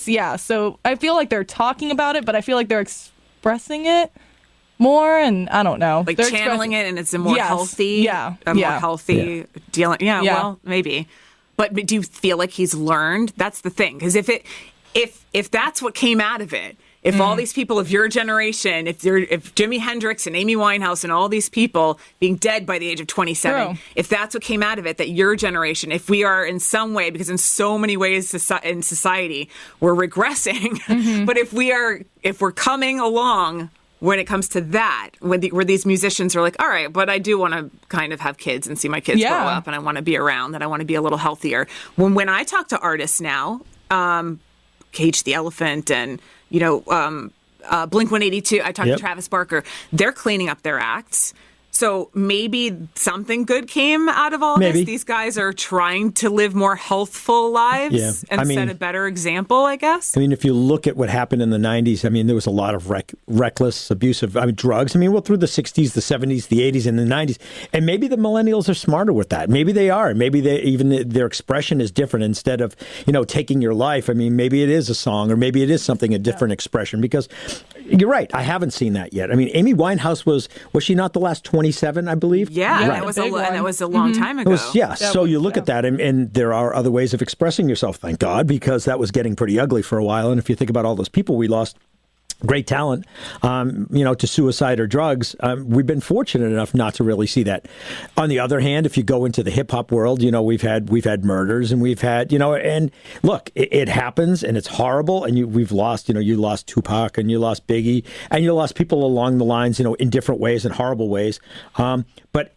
[SPEAKER 3] yeah. So I feel like they're talking about it, but I feel like they're expressing it more, and I don't know.
[SPEAKER 1] Like they're channeling it, and it's a more healthy, more healthy dealing. Yeah, well, maybe. But do you feel like he's learned? That's the thing. Because if that's what came out of it, if all these people of your generation, if Jimi Hendrix and Amy Winehouse and all these people being dead by the age of 27, if that's what came out of it, that your generation, if we are in some way, because in so many ways in society we're regressing, but if we're coming along. When it comes to that, where these musicians are like, all right, but I do want to kind of have kids and see my kids grow up, and I want to be around, and I want to be a little healthier. When I talk to artists now, Cage the Elephant and, Blink-182, I talked to Travis Barker, they're cleaning up their acts. So maybe something good came out of all this. These guys are trying to live more healthful lives and set a better example, I guess.
[SPEAKER 4] If you look at what happened in the 90s, there was a lot of reckless, abusive, drugs. Through the 60s, the 70s, the 80s, and the 90s. And maybe the millennials are smarter with that. Maybe they are. Maybe their expression is different. Instead of, taking your life, maybe it is a song, or maybe it is something, a different expression. Because you're right, I haven't seen that yet. Amy Winehouse was she not the last 27, I believe?
[SPEAKER 1] Yeah, right. That was a long time ago.
[SPEAKER 4] So you look at that, and there are other ways of expressing yourself, thank God, because that was getting pretty ugly for a while. And if you think about all those people we lost, great talent, to suicide or drugs, we've been fortunate enough not to really see that. On the other hand, if you go into the hip hop world, we've had murders, and we've had, and look, it happens, and it's horrible, and we've lost, you lost Tupac, and you lost Biggie, and you lost people along the lines, in different ways and horrible ways. But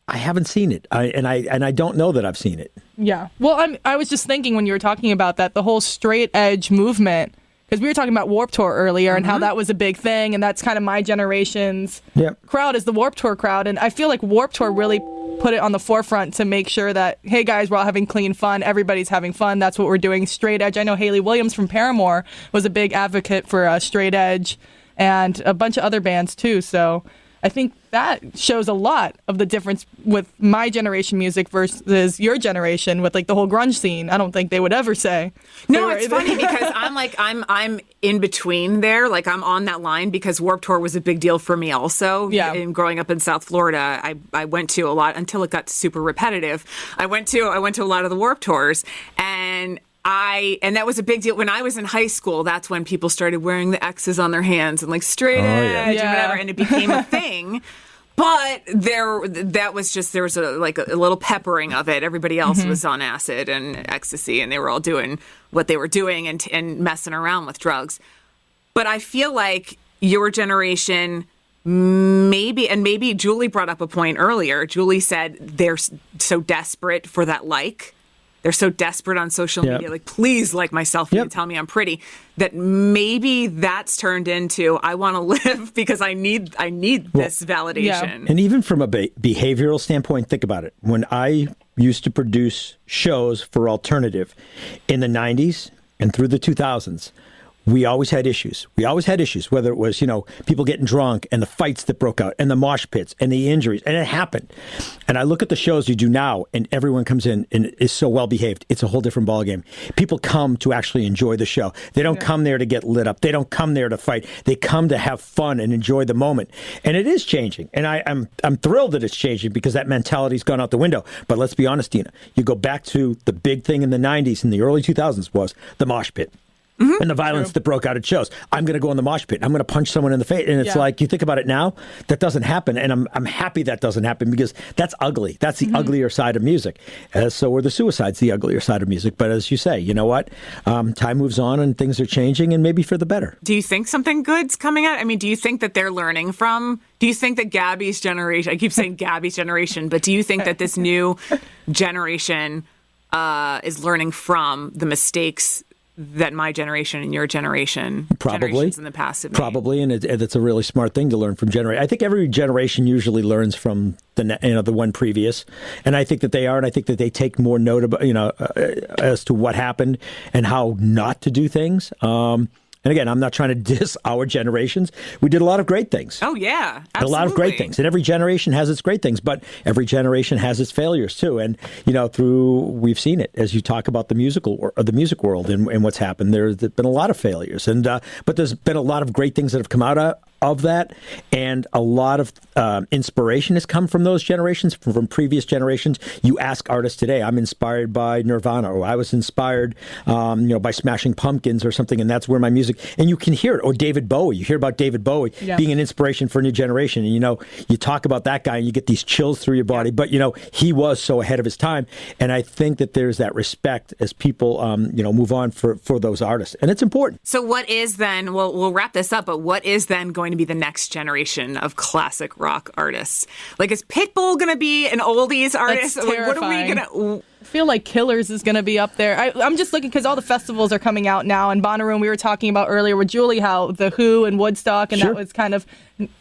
[SPEAKER 4] I haven't seen it, and I don't know that I've seen it.
[SPEAKER 3] Yeah. Well, I was just thinking when you were talking about that, the whole straight edge movement. Because we were talking about Warped Tour earlier and how that was a big thing, and that's kind of my generation's crowd is the Warped Tour crowd. And I feel like Warped Tour really put it on the forefront to make sure that, hey guys, we're all having clean fun. Everybody's having fun. That's what we're doing. Straight edge. I know Haley Williams from Paramore was a big advocate for straight edge, and a bunch of other bands too. So I think that shows a lot of the difference with my generation music versus your generation with like the whole grunge scene. I don't think they would ever say.
[SPEAKER 1] No, it's funny because I'm in between there. Like I'm on that line because Warped Tour was a big deal for me also. Yeah. In growing up in South Florida, I went to a lot until it got super repetitive. I went to a lot of the Warped Tours, and that was a big deal when I was in high school. That's when people started wearing the X's on their hands and like straight edge and whatever, and it became a thing. But there was a little peppering of it. Everybody else was on acid and ecstasy, and they were all doing what they were doing and messing around with drugs. But I feel like your generation, maybe Julie brought up a point earlier. Julie said they're so desperate for that They're so desperate on social media, like, please like my selfie and tell me I'm pretty, that maybe that's turned into, I want to live because I need this validation. Yeah.
[SPEAKER 4] And even from a behavioral standpoint, think about it. When I used to produce shows for Alternative in the 90s and through the 2000s, we always had issues. We always had issues, whether it was, people getting drunk and the fights that broke out and the mosh pits and the injuries. And it happened. And I look at the shows you do now and everyone comes in and is so well behaved. It's a whole different ballgame. People come to actually enjoy the show. They don't come there to get lit up. They don't come there to fight. They come to have fun and enjoy the moment. And it is changing. And I'm thrilled that it's changing because that mentality's gone out the window. But let's be honest, Deena, you go back to the big thing in the 90s and the early 2000s was the mosh pit. And the violence that broke out at shows. I'm going to go in the mosh pit. I'm going to punch someone in the face. And it's like, you think about it now, that doesn't happen. And I'm happy that doesn't happen because that's ugly. That's the uglier side of music. So are the suicides, the uglier side of music. But as you say, you know what? Time moves on and things are changing and maybe for the better.
[SPEAKER 1] Do you think something good's coming out? I mean, do you think that they're learning from, do you think that Gabby's generation, I keep saying Gabby's generation, but do you think that this new generation is learning from the mistakes that my generation and your generation, generations in the past have made?
[SPEAKER 4] Probably, and it's a really smart thing to learn from generation. I think every generation usually learns from the one previous, and I think that they are, and I think that they take more note about as to what happened and how not to do things. And again, I'm not trying to diss our generations. We did a lot of great things.
[SPEAKER 1] Oh, yeah. Absolutely.
[SPEAKER 4] A lot of great things. And every generation has its great things, but every generation has its failures too. And, we've seen it as you talk about the music world and what's happened. There's been a lot of failures. And but there's been a lot of great things that have come out of that. And a lot of inspiration has come from those generations, from previous generations. You ask artists today, I'm inspired by Nirvana, or I was inspired, by Smashing Pumpkins or something. And that's where my music, and you can hear it. Or David Bowie. You hear about David Bowie being an inspiration for a new generation. And, you talk about that guy and you get these chills through your body. But, he was so ahead of his time. And I think that there's that respect as people, move on for those artists. And it's important.
[SPEAKER 1] So what is then, we'll wrap this up, but what is then going to be the next generation of classic rock artists? Like, is Pitbull going to be an oldies artist?
[SPEAKER 3] That's
[SPEAKER 1] Like, what are we
[SPEAKER 3] terrifying.
[SPEAKER 1] going to...
[SPEAKER 3] I feel like Killers is going to be up there. I'm just looking because all the festivals are coming out now. And Bonnaroo, we were talking about earlier with Julie, how The Who and Woodstock, and that was kind of,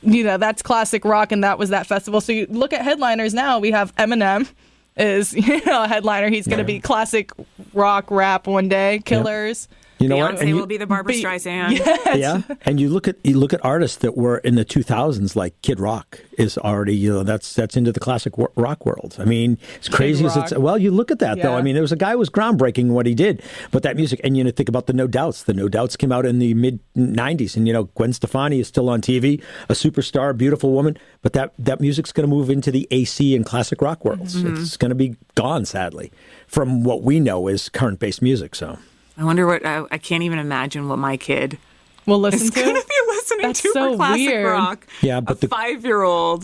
[SPEAKER 3] that's classic rock, and that was that festival. So you look at headliners now. We have Eminem is a headliner. He's going to be classic rock rap one day. Killers.
[SPEAKER 4] You know what?
[SPEAKER 1] Beyonce will be the Barbra Streisand.
[SPEAKER 3] Yes.
[SPEAKER 4] Yeah, and you look at artists that were in the 2000s, like Kid Rock is already, that's into the classic rock world. I mean, as crazy as it's, well, you look at that though. I mean, there was a guy who was groundbreaking in what he did, but that music, and think about the No Doubts. The No Doubts came out in the mid 90s, and Gwen Stefani is still on TV, a superstar, beautiful woman, but that music's going to move into the AC and classic rock worlds. It's going to be gone, sadly, from what we know is current based music. So.
[SPEAKER 1] I wonder what, I can't even imagine what my kid
[SPEAKER 3] will listen
[SPEAKER 1] is
[SPEAKER 3] to.
[SPEAKER 1] going to be listening
[SPEAKER 3] That's
[SPEAKER 1] to
[SPEAKER 3] so
[SPEAKER 1] for classic
[SPEAKER 3] weird.
[SPEAKER 1] rock.
[SPEAKER 4] Yeah, but
[SPEAKER 1] a 5-year-old.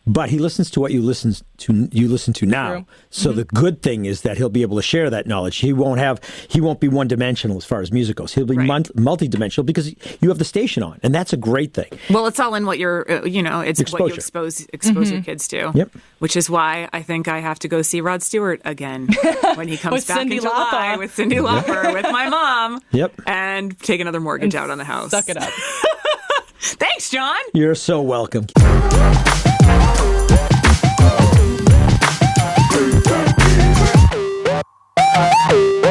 [SPEAKER 4] But he listens to what you listen to now.
[SPEAKER 3] True.
[SPEAKER 4] So the good thing is that he'll be able to share that knowledge. He won't be one-dimensional as far as music goes. He'll be multi-dimensional because you have the station on, and that's a great thing.
[SPEAKER 1] Well, it's all in what you're, it's
[SPEAKER 4] Exposure.
[SPEAKER 1] what you expose your kids to.
[SPEAKER 4] Yep.
[SPEAKER 1] Which is why I think I have to go see Rod Stewart again when he comes
[SPEAKER 3] With
[SPEAKER 1] back
[SPEAKER 3] Cyndi
[SPEAKER 1] in July
[SPEAKER 3] Lauper.
[SPEAKER 1] with Cyndi Lauper with my mom.
[SPEAKER 4] Yep.
[SPEAKER 1] And take another mortgage out on the house.
[SPEAKER 3] Suck it up.
[SPEAKER 1] Thanks, John.
[SPEAKER 4] You're so welcome.
[SPEAKER 5] Hey!